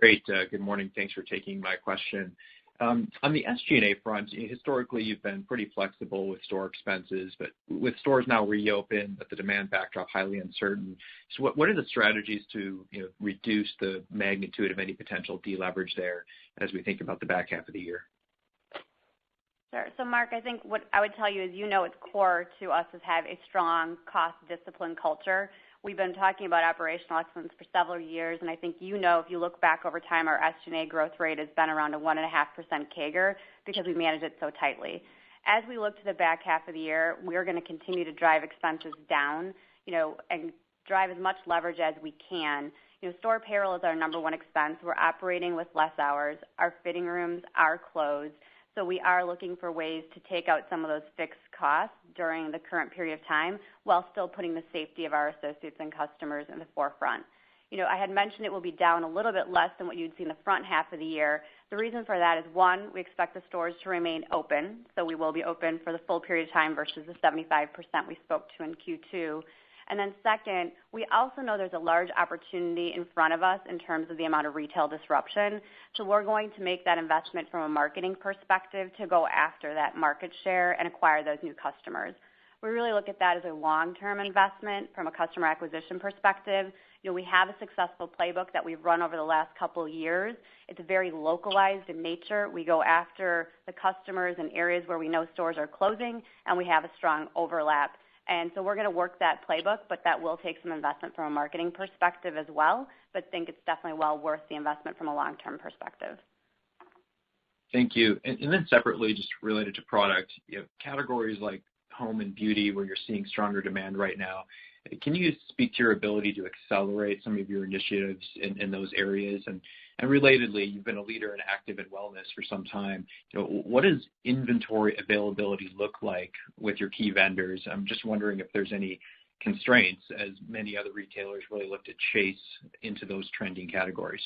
Great. Good morning. Thanks for taking my question. On the SG&A front, historically you've been pretty flexible with store expenses, but with stores now reopened, but the demand backdrop highly uncertain. So what are the strategies to reduce the magnitude of any potential deleverage there as we think about the back half of the year? Sure. So, Mark, I think what I would tell you is, it's core to us is have a strong cost discipline culture. We've been talking about operational excellence for several years, and I think if you look back over time, our SG&A growth rate has been around a 1.5% CAGR because we manage it so tightly. As we look to the back half of the year, we're going to continue to drive expenses down, and drive as much leverage as we can. Store payroll is our number one expense. We're operating with less hours. Our fitting rooms are closed. So we are looking for ways to take out some of those fixed costs during the current period of time while still putting the safety of our associates and customers in the forefront. I had mentioned it will be down a little bit less than what you'd see in the front half of the year. The reason for that is, one, we expect the stores to remain open, so we will be open for the full period of time versus the 75% we spoke to in Q2. And then second, we also know there's a large opportunity in front of us in terms of the amount of retail disruption. So we're going to make that investment from a marketing perspective to go after that market share and acquire those new customers. We really look at that as a long-term investment from a customer acquisition perspective. We have a successful playbook that we've run over the last couple of years. It's very localized in nature. We go after the customers in areas where we know stores are closing, and we have a strong overlap. And so we're going to work that playbook, but that will take some investment from a marketing perspective as well, but think it's definitely well worth the investment from a long-term perspective. Thank you. And then separately, just related to product, categories like home and beauty where you're seeing stronger demand right now. Can you speak to your ability to accelerate some of your initiatives in those areas? And relatedly, you've been a leader in active and wellness for some time. What does inventory availability look like with your key vendors? I'm just wondering if there's any constraints as many other retailers really look to chase into those trending categories.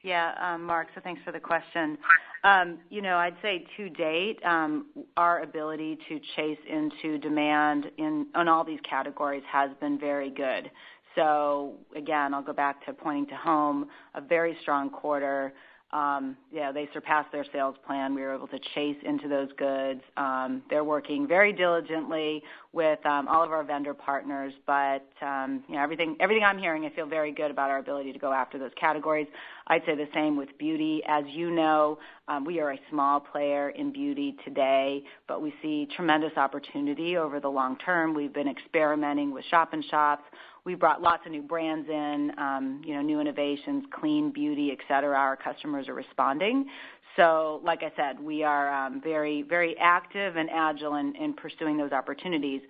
Yeah, Mark, so thanks for the question. I'd say to date, our ability to chase into demand on all these categories has been very good. So, again, I'll go back to pointing to home, a very strong quarter. They surpassed their sales plan. We were able to chase into those goods. They're working very diligently with all of our vendor partners, but everything I'm hearing, I feel very good about our ability to go after those categories. I'd say the same with beauty. As you know, we are a small player in beauty today, but we see tremendous opportunity over the long term. We've been experimenting with shop-in-shops. We brought lots of new brands in, new innovations, clean beauty, et cetera. Our customers are responding. So, like I said, we are very, very active and agile in pursuing those opportunities.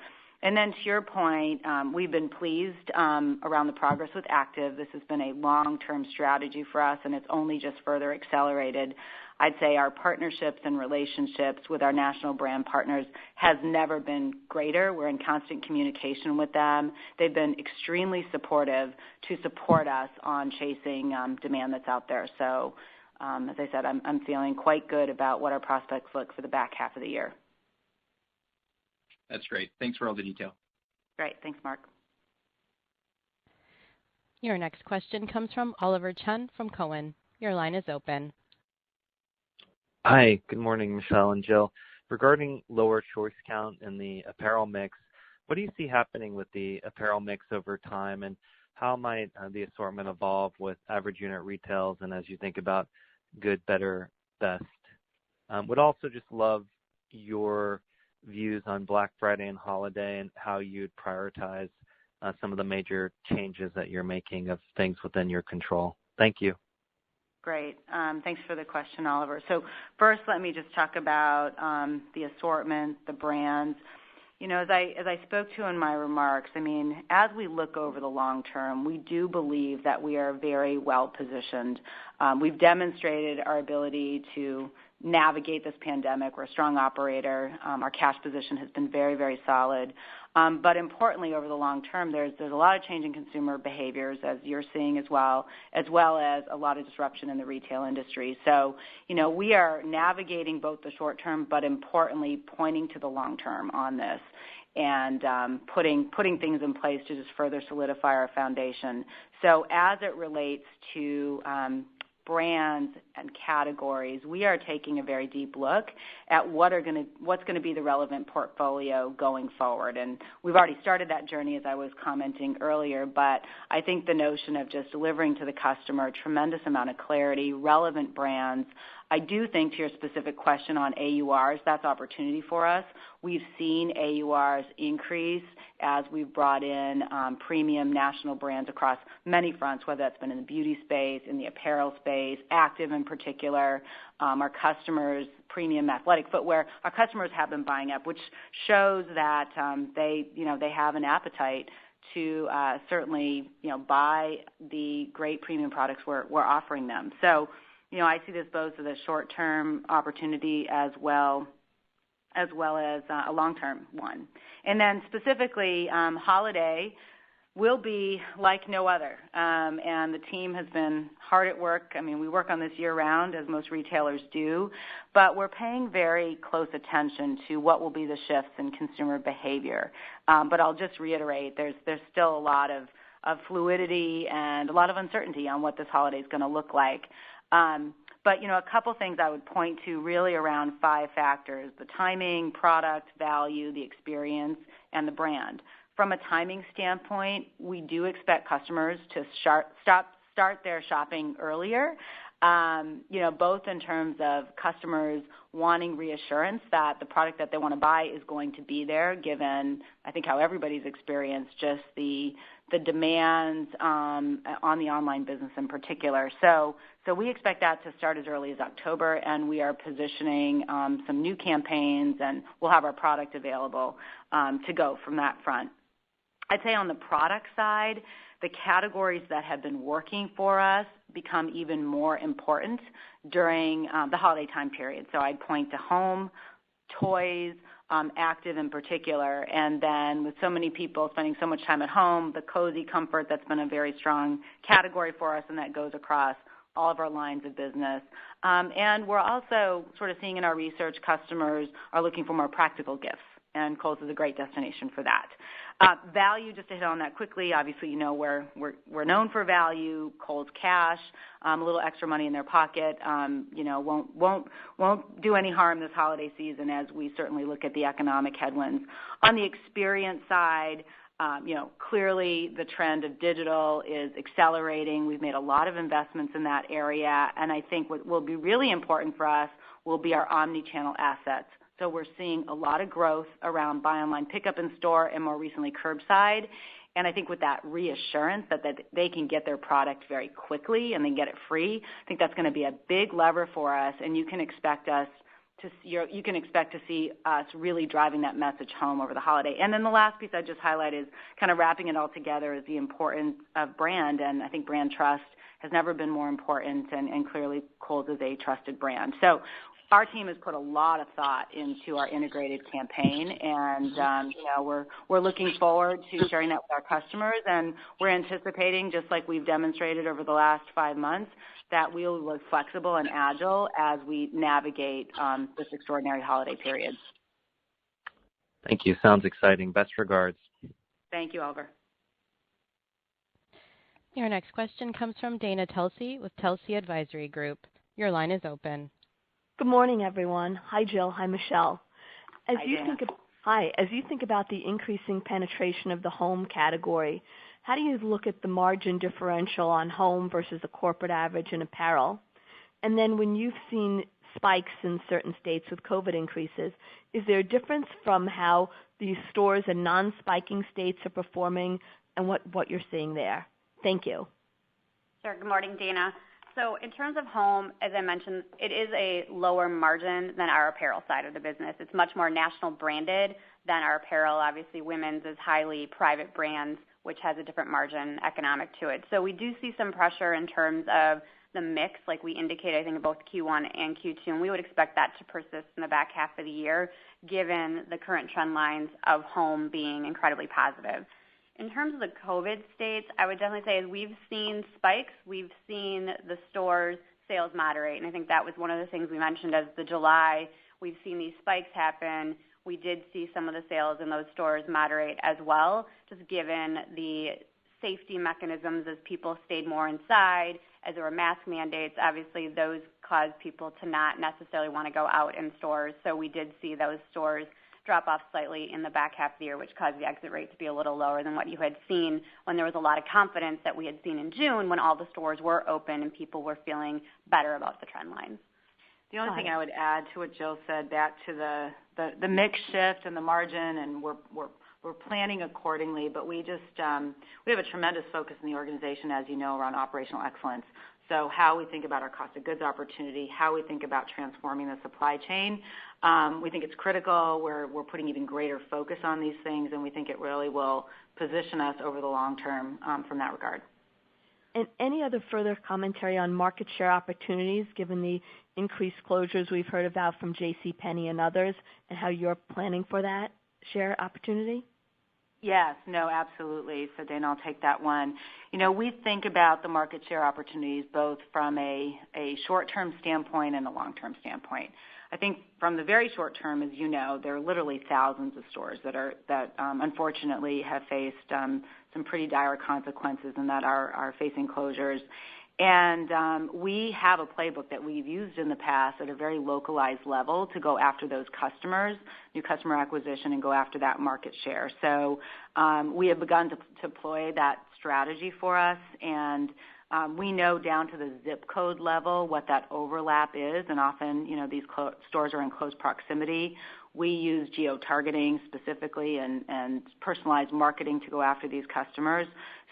And then to your point, we've been pleased around the progress with active. This has been a long-term strategy for us, and it's only just further accelerated. I'd say our partnerships and relationships with our national brand partners has never been greater. We're in constant communication with them. They've been extremely supportive to support us on chasing demand that's out there. So, as I said, I'm feeling quite good about what our prospects look for the back half of the year. That's great. Thanks for all the detail. Great. Thanks, Mark. Your next question comes from Oliver Chen from Cowen. Your line is open. Hi, good morning, Michelle and Jill. Regarding lower choice count in the apparel mix, what do you see happening with the apparel mix over time, and how might the assortment evolve with average unit retails and as you think about good, better, best? Would also just love your views on Black Friday and holiday and how you'd prioritize some of the major changes that you're making of things within your control. Thank you. Great. Thanks for the question, Oliver. So first, let me just talk about the assortment, the brands. As I spoke to in my remarks, as we look over the long term, we do believe that we are very well positioned. We've demonstrated our ability to navigate this pandemic. We're a strong operator. Our cash position has been very, very solid. But importantly, over the long term, there's a lot of change in consumer behaviors, as you're seeing as well as a lot of disruption in the retail industry. So, we are navigating both the short term, but importantly, pointing to the long term on this and putting things in place to just further solidify our foundation. So as it relates to brands and categories, we are taking a very deep look at what's going to be the relevant portfolio going forward. And we've already started that journey, as I was commenting earlier, but I think the notion of just delivering to the customer a tremendous amount of clarity, relevant brands, I do think, to your specific question on AURs, that's opportunity for us. We've seen AURs increase as we've brought in premium national brands across many fronts, whether that's been in the beauty space, in the apparel space, active in particular. Our customers, premium athletic footwear, our customers have been buying up, which shows that they have an appetite to certainly buy the great premium products we're offering them. So I see this both as a short-term opportunity as well as a long-term one. And then specifically, holiday will be like no other, and the team has been hard at work. I mean, we work on this year-round, as most retailers do, but we're paying very close attention to what will be the shifts in consumer behavior. But I'll just reiterate, there's still a lot of fluidity and a lot of uncertainty on what this holiday is going to look like. But, a couple things I would point to really around 5 factors: the timing, product, value, the experience, and the brand. From a timing standpoint, we do expect customers to start their shopping earlier, both in terms of customers wanting reassurance that the product that they want to buy is going to be there, given, I think, how everybody's experienced just the demands on the online business in particular. So we expect that to start as early as October, and we are positioning some new campaigns, and we'll have our product available to go from that front. I'd say on the product side, the categories that have been working for us become even more important during the holiday time period. So I'd point to home, toys, active in particular, and then with so many people spending so much time at home, the cozy comfort, that's been a very strong category for us, and that goes across all of our lines of business. And we're also sort of seeing in our research, customers are looking for more practical gifts, and Kohl's is a great destination for that. Value, just to hit on that quickly, obviously, we're known for value. Kohl's Cash, a little extra money in their pocket, won't do any harm this holiday season, as we certainly look at the economic headwinds. On the experience side, clearly the trend of digital is accelerating. We've made a lot of investments in that area, and I think what will be really important for us will be our omni-channel assets. So we're seeing a lot of growth around buy online, pick up in store, and more recently curbside. And I think with that reassurance that they can get their product very quickly and then get it free, I think that's going to be a big lever for us, and you can expect to see us really driving that message home over the holiday. And then the last piece I just highlight is kind of wrapping it all together is the importance of brand, and I think brand trust has never been more important, and clearly Kohl's is a trusted brand. So our team has put a lot of thought into our integrated campaign, and we're looking forward to sharing that with our customers, and we're anticipating, just like we've demonstrated over the last 5 months, that we'll look flexible and agile as we navigate this extraordinary holiday period. Thank you. Sounds exciting. Best regards. Thank you, Oliver. Your next question comes from Dana Telsey with Telsey Advisory Group. Your line is open. Good morning, everyone. Hi, Jill. Hi, Michelle. As you think about the increasing penetration of the home category, how do you look at the margin differential on home versus the corporate average in apparel? And then when you've seen spikes in certain states with COVID increases, is there a difference from how these stores in non-spiking states are performing and what you're seeing there? Thank you. Sure. Good morning, Dana. So in terms of home, as I mentioned, it is a lower margin than our apparel side of the business. It's much more national branded than our apparel. Obviously, women's is highly private brands, which has a different margin economic to it. So we do see some pressure in terms of the mix, like we indicated, I think, in both Q1 and Q2, and we would expect that to persist in the back half of the year, given the current trend lines of home being incredibly positive. In terms of the COVID states, I would definitely say we've seen spikes. We've seen the stores' sales moderate, and I think that was one of the things we mentioned as the July. We've seen these spikes happen. We did see some of the sales in those stores moderate as well, just given the safety mechanisms as people stayed more inside, as there were mask mandates. Obviously, those caused people to not necessarily want to go out in stores, so we did see those stores drop off slightly in the back half of the year, which caused the exit rate to be a little lower than what you had seen when there was a lot of confidence that we had seen in June when all the stores were open and people were feeling better about the trend lines. The only thing I would add to what Jill said, back to the mix shift and the margin, and we're planning accordingly, but we have a tremendous focus in the organization, as you know, around operational excellence. So how we think about our cost of goods opportunity, how we think about transforming the supply chain, we think it's critical. We're putting even greater focus on these things, and we think it really will position us over the long term from that regard. And any other further commentary on market share opportunities, given the increased closures we've heard about from JCPenney and others, and how you're planning for that share opportunity? Yes, no, absolutely. So, Dana, I'll take that one. We think about the market share opportunities both from a short-term standpoint and a long-term standpoint. I think from the very short term, as you know, there are literally thousands of stores that unfortunately have faced some pretty dire consequences and that are facing closures. And we have a playbook that we've used in the past at a very localized level to go after those customers, new customer acquisition, and go after that market share. So we have begun to deploy that strategy for us, and we know down to the zip code level what that overlap is, and often, these stores are in close proximity. We use geo-targeting specifically and personalized marketing to go after these customers.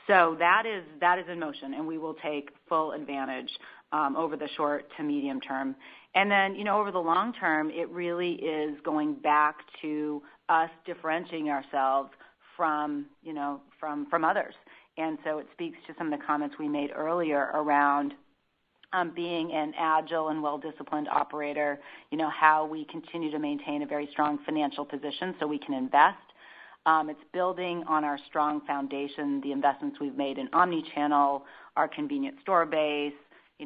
So that is in motion, and we will take full advantage over the short to medium term. And then, over the long term, it really is going back to us differentiating ourselves from others. And so it speaks to some of the comments we made earlier around being an agile and well-disciplined operator, how we continue to maintain a very strong financial position so we can invest. It's building on our strong foundation, the investments we've made in omni-channel, our convenient store base,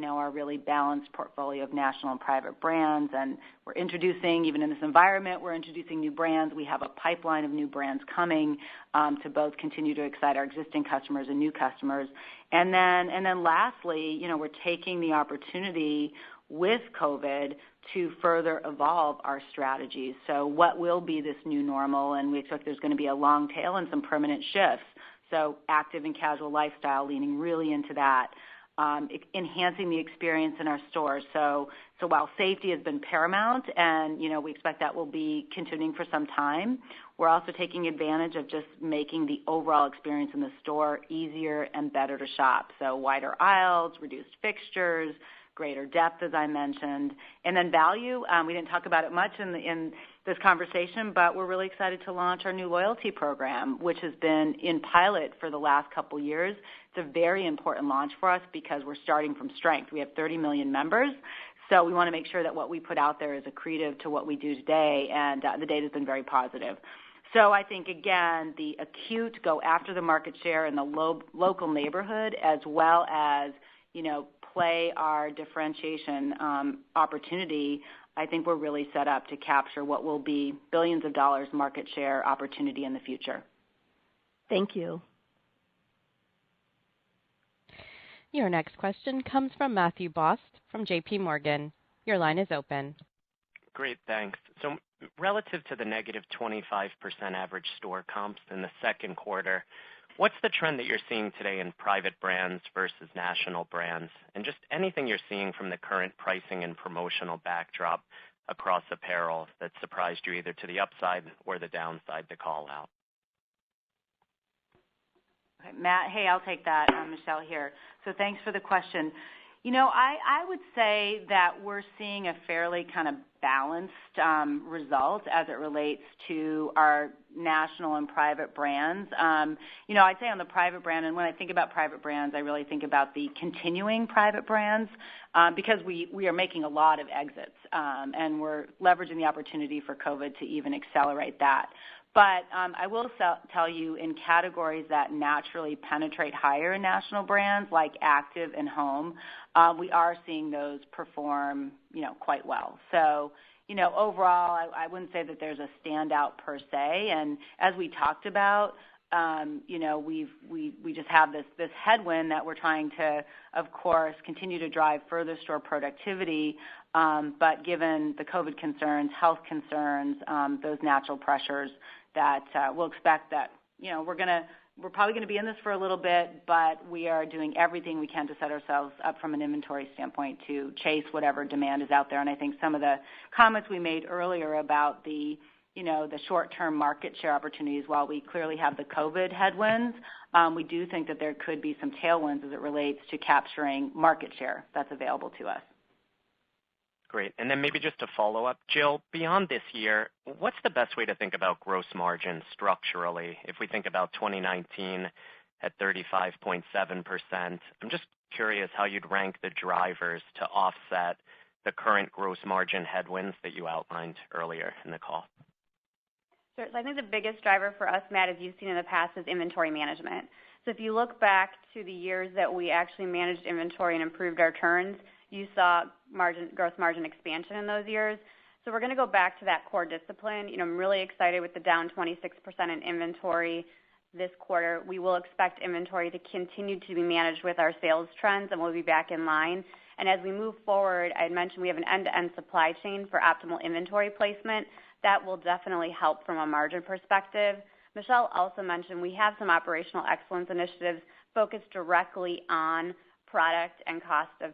our really balanced portfolio of national and private brands. And we're introducing, even in this environment, new brands. We have a pipeline of new brands coming to both continue to excite our existing customers and new customers. And then lastly, we're taking the opportunity with COVID to further evolve our strategies. So what will be this new normal? And we expect there's going to be a long tail and some permanent shifts. So active and casual lifestyle, leaning really into that, enhancing the experience in our stores. So while safety has been paramount, and we expect that will be continuing for some time, we're also taking advantage of just making the overall experience in the store easier and better to shop. So wider aisles, reduced fixtures, greater depth, as I mentioned. And then value, we didn't talk about it much in this conversation, but we're really excited to launch our new loyalty program, which has been in pilot for the last couple years. It's a very important launch for us because we're starting from strength. We have 30 million members, so we want to make sure that what we put out there is accretive to what we do today, and the data has been very positive. So I think, again, the acute go after the market share in the local neighborhood, as well as play our differentiation opportunity. I think we're really set up to capture what will be billions of dollars market share opportunity in the future. Thank you. Your next question comes from Matthew Boss from J.P. Morgan. Your line is open. Great, thanks. So relative to the negative 25% average store comps in the second quarter, what's the trend that you're seeing today in private brands versus national brands? And just anything you're seeing from the current pricing and promotional backdrop across apparel that surprised you either to the upside or the downside to call out? Okay, Matt, hey, I'll take that. Michelle here. So thanks for the question. I would say that we're seeing a fairly kind of balanced result as it relates to our national and private brands. I'd say on the private brand, and when I think about private brands, I really think about the continuing private brands because we are making a lot of exits and we're leveraging the opportunity for COVID to even accelerate that. But I will tell you, in categories that naturally penetrate higher in national brands like active and home, we are seeing those perform, quite well. So, overall, I wouldn't say that there's a standout per se. And as we talked about, we just have this headwind that we're trying to, of course, continue to drive further store productivity. But given the COVID concerns, health concerns, those natural pressures, that we'll expect that we're going to we're probably going to be in this for a little bit, but we are doing everything we can to set ourselves up from an inventory standpoint to chase whatever demand is out there. And I think some of the comments we made earlier about the short-term market share opportunities, while we clearly have the COVID headwinds, we do think that there could be some tailwinds as it relates to capturing market share that's available to us. Great. And then maybe just a follow-up. Jill, beyond this year, what's the best way to think about gross margin structurally if we think about 2019 at 35.7%? I'm just curious how you'd rank the drivers to offset the current gross margin headwinds that you outlined earlier in the call. Sure. So I think the biggest driver for us, Matt, as you've seen in the past, is inventory management. So if you look back to the years that we actually managed inventory and improved our turns, you saw gross margin expansion in those years. So we're going to go back to that core discipline. I'm really excited with the down 26% in inventory this quarter. We will expect inventory to continue to be managed with our sales trends, and we'll be back in line. And as we move forward, I had mentioned we have an end-to-end supply chain for optimal inventory placement. That will definitely help from a margin perspective. Michelle also mentioned we have some operational excellence initiatives focused directly on product and cost of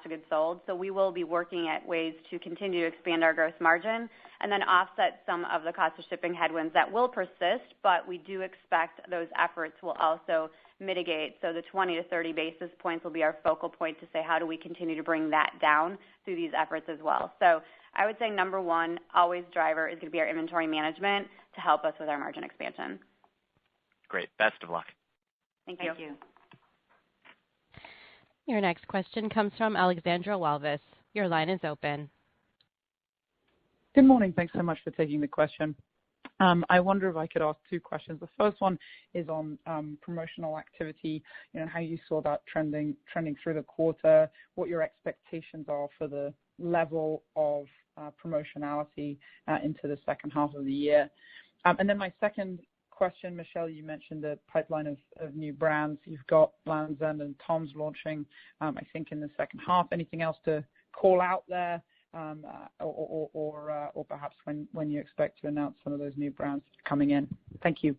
goods sold. So we will be working at ways to continue to expand our gross margin and then offset some of the cost of shipping headwinds that will persist, but we do expect those efforts will also mitigate. So the 20 to 30 basis points will be our focal point to say how do we continue to bring that down through these efforts as well. So I would say number one, always driver is going to be our inventory management to help us with our margin expansion. Great. Best of luck. Thank you. Thank you. Your next question comes from Alexandra Walvis. Your line is open. Good morning. Thanks so much for taking the question. I wonder if I could ask two questions. The first one is on promotional activity, how you saw that trending through the quarter, what your expectations are for the level of promotionality into the second half of the year. And then my second question, Michelle, you mentioned the pipeline of new brands. You've got Lands' End and Tom's launching, I think, in the second half. Anything else to call out there, or perhaps when you expect to announce some of those new brands coming in? Thank you.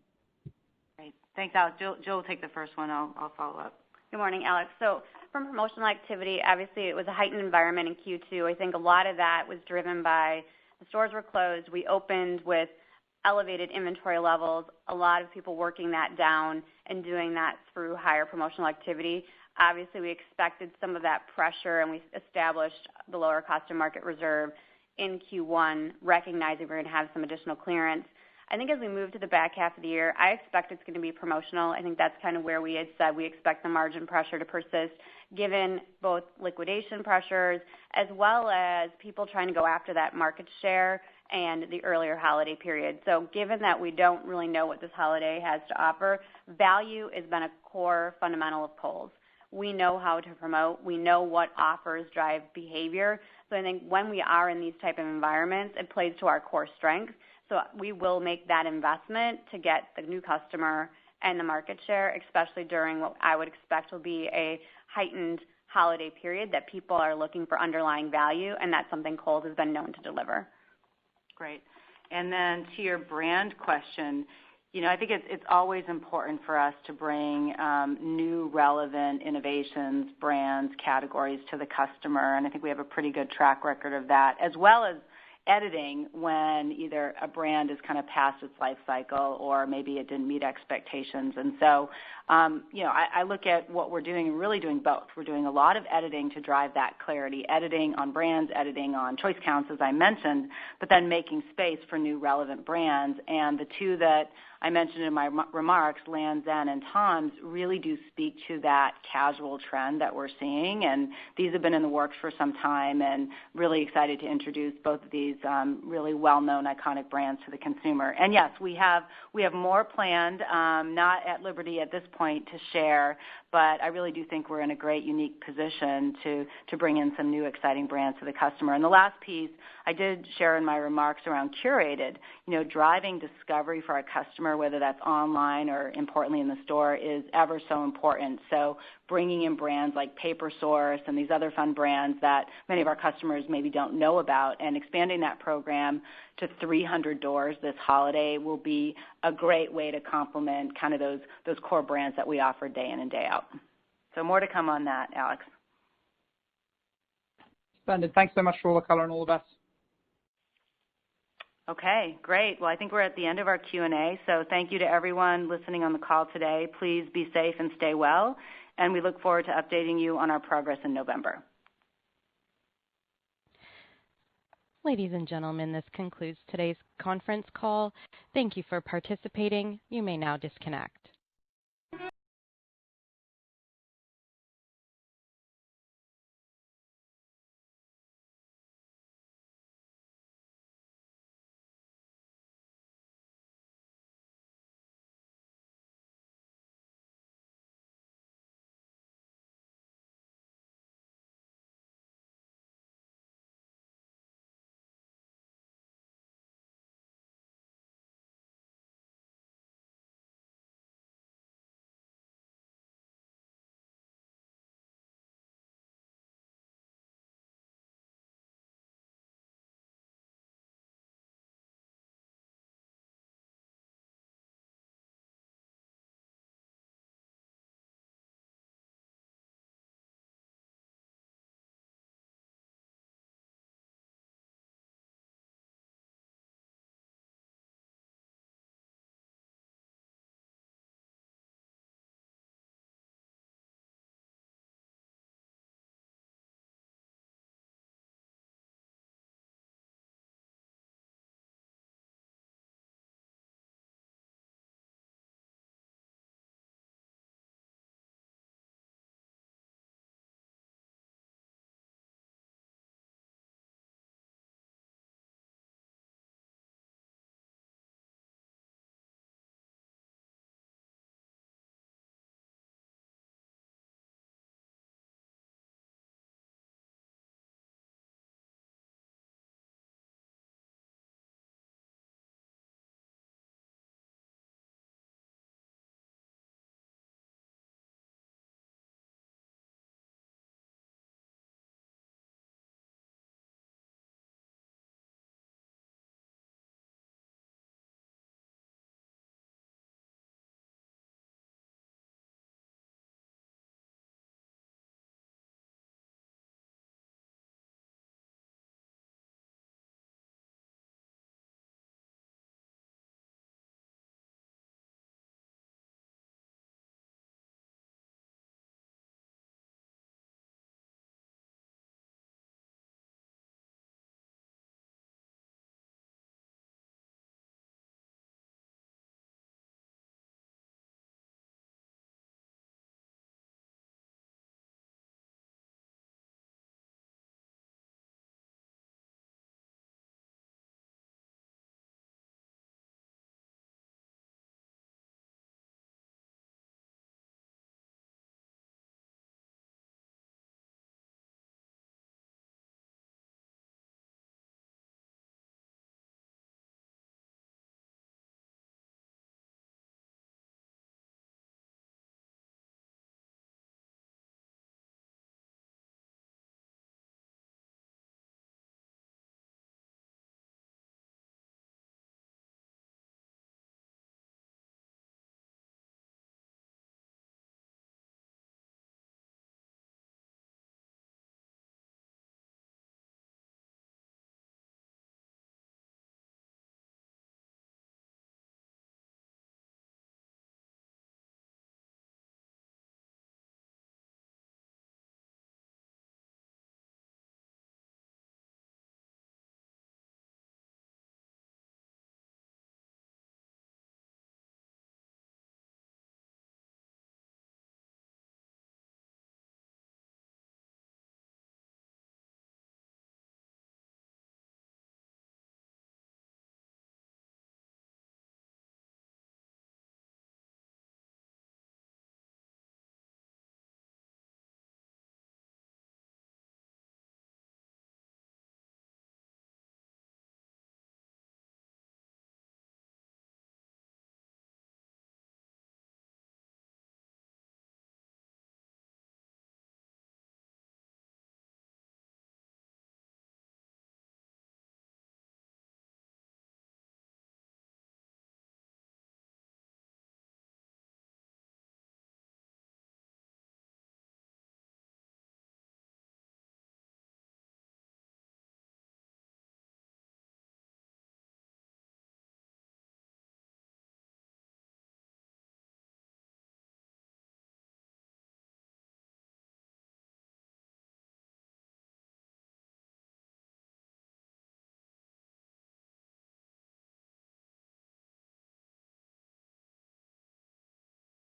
Great. Thanks, Alex. Jill will take the first one. I'll follow up. Good morning, Alex. So from promotional activity, obviously it was a heightened environment in Q2. I think a lot of that was driven by the stores were closed. We opened with elevated inventory levels, a lot of people working that down and doing that through higher promotional activity. Obviously, we expected some of that pressure, and we established the lower cost of market reserve in Q1, recognizing we're going to have some additional clearance. I think as we move to the back half of the year, I expect it's going to be promotional. I think that's kind of where we had said we expect the margin pressure to persist, given both liquidation pressures as well as people trying to go after that market share and the earlier holiday period. So given that we don't really know what this holiday has to offer, value has been a core fundamental of Kohl's. We know how to promote. We know what offers drive behavior. So I think when we are in these type of environments, it plays to our core strength. So we will make that investment to get the new customer and the market share, especially during what I would expect will be a heightened holiday period that people are looking for underlying value, and that's something Kohl's has been known to deliver. Great. And then to your brand question, I think it's always important for us to bring new, relevant innovations, brands, categories to the customer, and I think we have a pretty good track record of that, as well as editing when either a brand is kind of past its life cycle or maybe it didn't meet expectations. And so, I look at what we're doing and really doing both. We're doing a lot of editing to drive that clarity, editing on brands, editing on choice counts, as I mentioned, but then making space for new relevant brands. And the two that I mentioned in my remarks, Lands' End and Tom's, really do speak to that casual trend that we're seeing. And these have been in the works for some time, and really excited to introduce both of these really well-known, iconic brands to the consumer. And yes, we have more planned, not at liberty at this point to share, but I really do think we're in a great, unique position to bring in some new, exciting brands to the customer. And the last piece I did share in my remarks around curated, driving discovery for our customer customer, whether that's online or importantly in the store, is ever so important. So bringing in brands like Paper Source and these other fun brands that many of our customers maybe don't know about, and expanding that program to 300 doors this holiday will be a great way to complement kind of those core brands that we offer day in and day out. So more to come on that, Alex. Splendid. Thanks so much for all the color and all the best. Okay, great. Well, I think we're at the end of our Q&A, so thank you to everyone listening on the call today. Please be safe and stay well, and we look forward to updating you on our progress in November. Ladies and gentlemen, this concludes today's conference call. Thank you for participating. You may now disconnect.